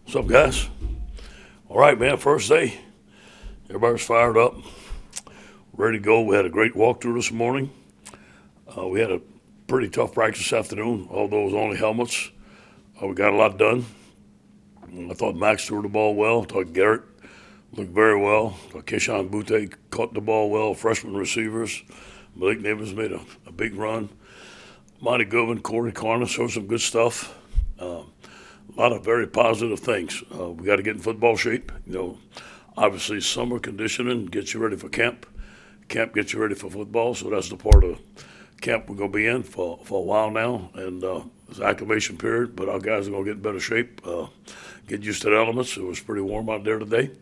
What's up, guys? All right, man. First day. Everybody's fired up, ready to go. We had a great walkthrough this morning. We had a pretty tough practice this afternoon, although it was only helmets. We got a lot done. I thought Max threw the ball well. I thought Garrett looked very well. I thought Keishon Butte caught the ball well. Freshman receivers. Malik Neighbors made a big run. Monty Goodwin, Corey Carner showed some good stuff. A lot of very positive things. We got to get in football shape. Obviously summer conditioning gets you ready for camp. Camp gets you ready for football. So that's the part of camp we're going to be in for a while now. And it's an acclimation period, but our guys are going to get in better shape, get used to the elements. It was pretty warm out there today.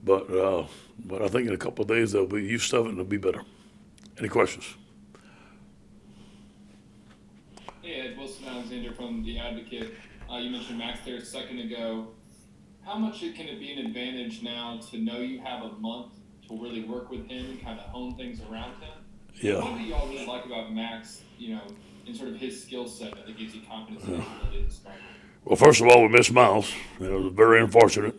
But I think in a couple of days they'll be used to it and it'll be better. Any questions? Hey, Ed, Wilson Alexander from The Advocate. You mentioned Max there a second ago. How much can it be an advantage now to know you have a month to really work with him and kind of hone things around him? Yeah. What do y'all really like about Max, in sort of his skill set that gives you confidence in his ability to start? Well, first of all, we missed Miles. It was very unfortunate.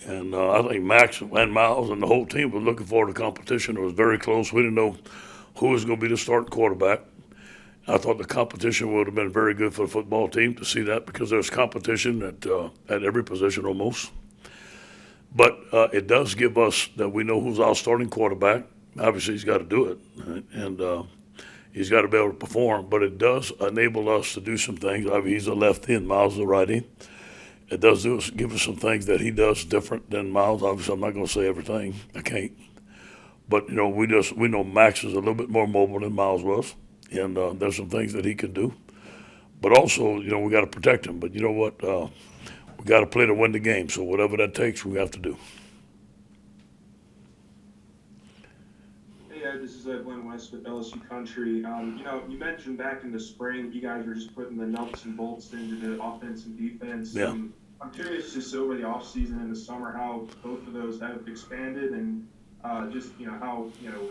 And I think Max and Miles and the whole team were looking forward to competition. It was very close. We didn't know who was going to be the starting quarterback. I thought the competition would have been very good for the football team to see that because there's competition at every position almost. But it does give us that we know who's our starting quarterback. Obviously, he's got to do it, right? And he's got to be able to perform. But it does enable us to do some things. I mean, he's a lefty and Miles is a righty. It does give us some things that he does different than Miles. Obviously, I'm not going to say everything. I can't. But we know Max is a little bit more mobile than Miles was, and there's some things that he can do. But also, we got to protect him. But you know what? We got to play to win the game. So whatever that takes, we have to do. Hey, this is Glenn West with LSU Country. You mentioned back in the spring you guys were just putting the nuts and bolts into the offense and defense. Yeah. I'm curious, just over the offseason and the summer, how both of those have expanded and how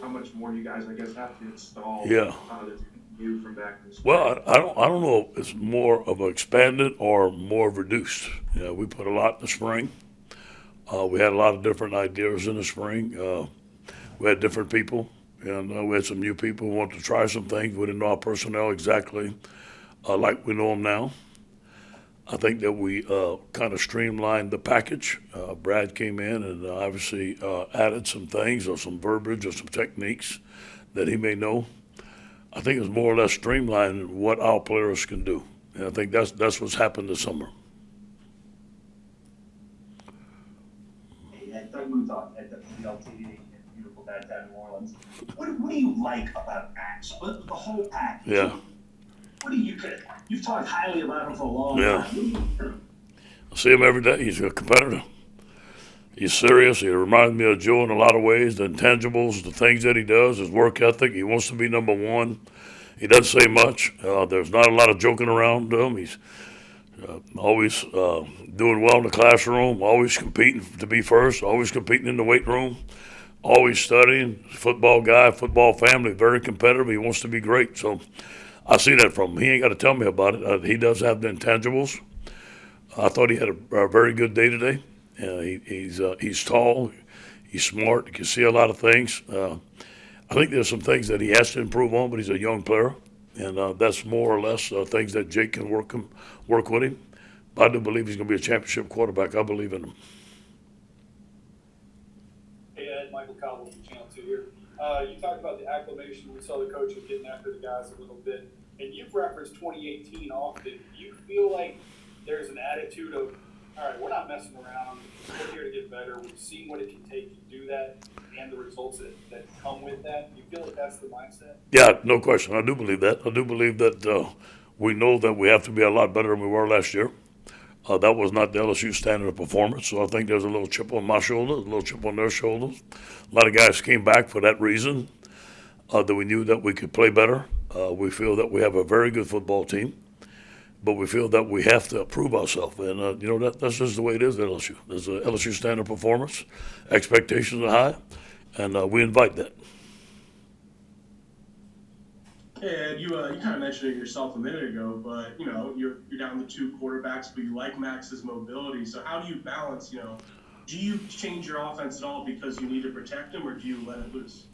much more you guys, I guess, have to install. Yeah. That's new from back in the spring. Well, I don't know if it's more of an expanded or more reduced. We put a lot in the spring. We had a lot of different ideas in the spring. We had different people, and we had some new people who wanted to try some things. We didn't know our personnel exactly like we know them now. I think that we kind of streamlined the package. Brad came in and obviously added some things or some verbiage or some techniques that he may know. I think it's more or less streamlining what our players can do. And I think that's what's happened this summer. Hey, Doug Muthon at WLTV in beautiful downtown New Orleans. What do you like about Max? The whole package? Yeah. What do you've talked highly about him for a long Yeah. time. I see him every day. He's a competitor. He's serious. He reminds me of Joe in a lot of ways. The intangibles, the things that he does, his work ethic. He wants to be number one. He doesn't say much. There's not a lot of joking around him. He's always doing well in the classroom, always competing to be first, always competing in the weight room, always studying. Football guy, football family, very competitive. He wants to be great. So I see that from him. He ain't got to tell me about it. He does have the intangibles. I thought he had a very good day today. He's tall, he's smart, he can see a lot of things. I think there's some things that he has to improve on, but he's a young player, and that's more or less things that Jake can work with him. But I do believe he's going to be a championship quarterback. I believe in him. Hey Ed, Michael Cobble from Channel 2 here. You talked about the acclimation. We saw the coaches getting after the guys a little bit, and you've referenced 2018 often. Do you feel like there's an attitude of, all right, we're not messing around. We're here to get better. We've seen what it can take to do that and the results that come with that. Do you feel like that's the mindset? Yeah, no question. I do believe that. I do believe that we know that we have to be a lot better than we were last year. That was not the LSU standard of performance, so I think there's a little chip on my shoulder, a little chip on their shoulders. A lot of guys came back for that reason, that we knew that we could play better. We feel that we have a very good football team. But we feel that we have to prove ourselves, and that's just the way it is at LSU. There's a LSU standard performance, expectations are high, and we invite that. Hey Ed, you kind of mentioned it yourself a minute ago, but you're down to two quarterbacks, but you like Max's mobility. So how do you balance? Do you change your offense at all because you need to protect him, or do you let it loose?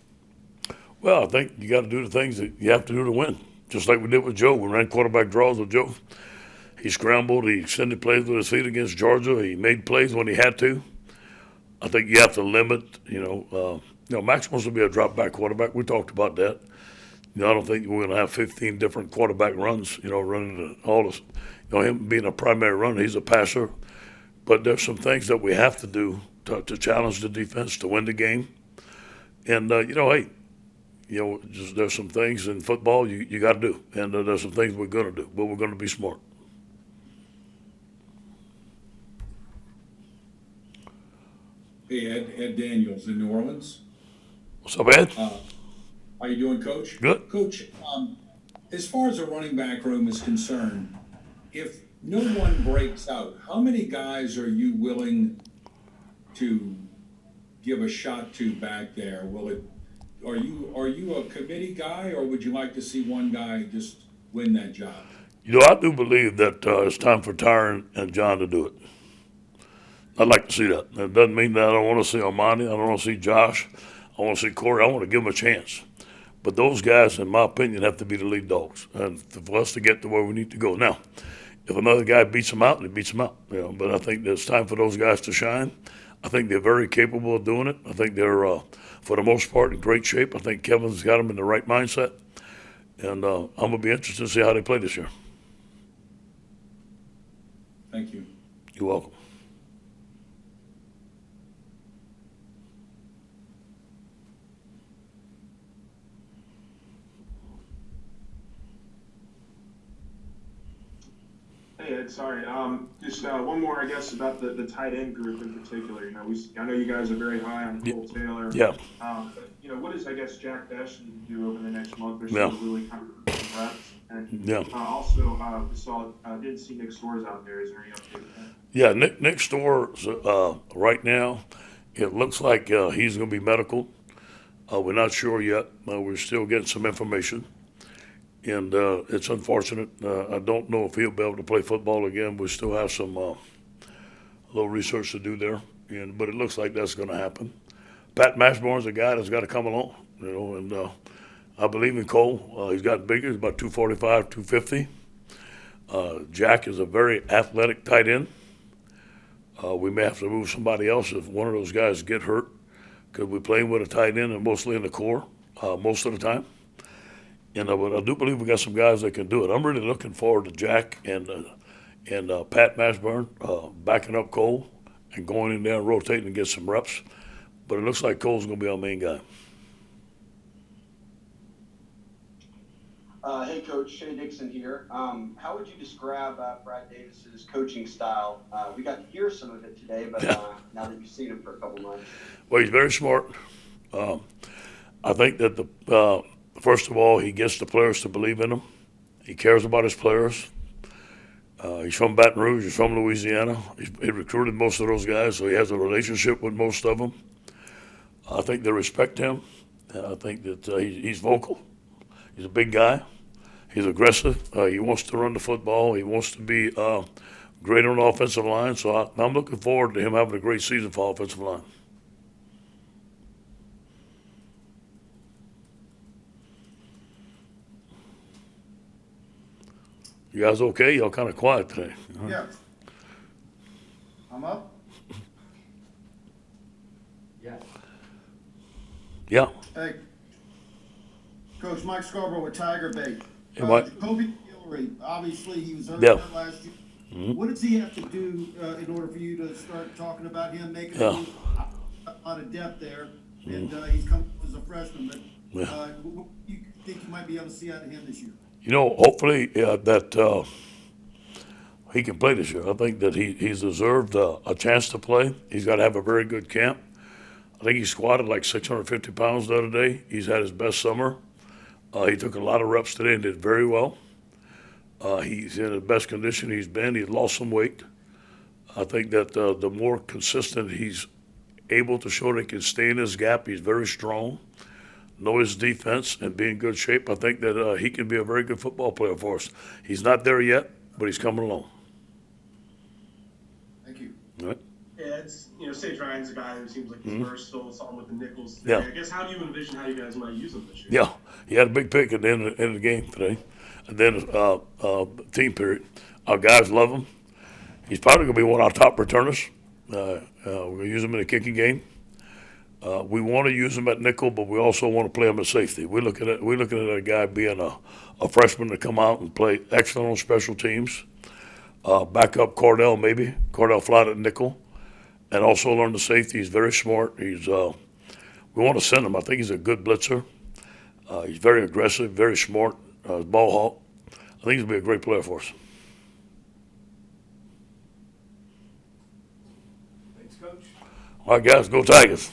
Well, I think you got to do the things that you have to do to win, just like we did with Joe. We ran quarterback draws with Joe. He scrambled. He extended plays with his feet against Georgia. He made plays when he had to. I think you have to limit. Max wants to be a drop back quarterback. We talked about that. I don't think we're going to have 15 different quarterback runs. Running all this. Him being a primary runner, he's a passer. But there's some things that we have to do to challenge the defense to win the game. And hey, there's some things in football you got to do, and there's some things we're going to do, but we're going to be smart. Hey, Ed Daniels in New Orleans. What's up, Ed? How you doing, Coach? Good. Coach, as far as the running back room is concerned, if no one breaks out, how many guys are you willing to give a shot to back there? Are you a committee guy, or would you like to see one guy just win that job? I do believe that it's time for Tyron and John to do it. I'd like to see that. That doesn't mean that I don't want to see Armani. I don't want to see Josh. I want to see Corey. I want to give them a chance. But those guys, in my opinion, have to be the lead dogs, and for us to get to where we need to go. Now, if another guy beats them out, he beats them out. But I think it's time for those guys to shine. I think they're very capable of doing it. I think they're, for the most part, in great shape. I think Kevin's got them in the right mindset, and I'm gonna be interested to see how they play this year. Thank you. You're welcome. Hey Ed, sorry. Just one more, I guess, about the tight end group in particular. I know you guys are very high on Cole Taylor. Yeah. But what does, I guess, Jack Best need to do over the next month or so Yeah. to really kind of reps? And Yeah. also, didn't see Nick Storrs out there. Is there any update with that? Yeah, Nick Storrs, right now, it looks like he's going to be medical. We're not sure yet. We're still getting some information. And it's unfortunate. I don't know if he'll be able to play football again. We still have some little research to do there. But it looks like that's going to happen. Pat Mashbourne's a guy that's got to come along, and I believe in Cole. He's gotten bigger. He's about 245, 250. Jack is a very athletic tight end. We may have to move somebody else if one of those guys get hurt, because we're playing with a tight end and mostly in the core most of the time. But I do believe we got some guys that can do it. I'm really looking forward to Jack and Pat Mashburn backing up Cole and going in there and rotating and get some reps. But it looks like Cole's going to be our main guy. Hey, Coach, Shea Dixon here. How would you describe Brad Davis's coaching style? We got to hear some of it today, but now that you've seen him for a couple months. Well, he's very smart. I think that first of all, he gets the players to believe in him. He cares about his players. He's from Baton Rouge. He's from Louisiana. He recruited most of those guys, so he has a relationship with most of them. I think they respect him. I think that he's vocal. He's a big guy. He's aggressive. He wants to run the football. He wants to be great on the offensive line. So I'm looking forward to him having a great season for offensive line. You guys okay? Y'all kind of quiet today. Yeah. I'm up? Yeah. Hey, Coach Mike Scarborough with Tiger Bait. Hey, Mike. Jacoby Guillory, obviously he was hurt Yeah. last year. Mm-hmm. What does he have to do in order for you to start talking about him making Yeah. a lot of depth there? And he's come up as a freshman, but what do you think you might be able to see out of him this year? Hopefully that he can play this year. I think that he's deserved a chance to play. He's got to have a very good camp. I think he squatted like 650 pounds the other day. He's had his best summer. He took a lot of reps today and did very well. He's in the best condition he's been. He's lost some weight. I think that the more consistent he's able to show that he can stay in his gap, he's very strong. know his defense, and be in good shape, I think that he can be a very good football player for us. He's not there yet, but he's coming along. Thank you. All right? Yeah, it's, Sage Ryan's a guy who seems like he's versatile, saw him with the nickels today. Yeah. I guess, how do you envision how you guys might use him this year? Yeah, he had a big pick at the end of the game today. And then team period. Our guys love him. He's probably going to be one of our top returners. We're going to use him in the kicking game. We want to use him at nickel, but we also want to play him at safety. We're looking at a guy being a freshman to come out and play excellent on special teams. Back up Cordell maybe. Cordell flat at nickel. And also learn the safety. He's very smart. We want to send him. I think he's a good blitzer. He's very aggressive, very smart, ball hawk. I think he's going to be a great player for us. Thanks, Coach. All right, guys, go Tigers.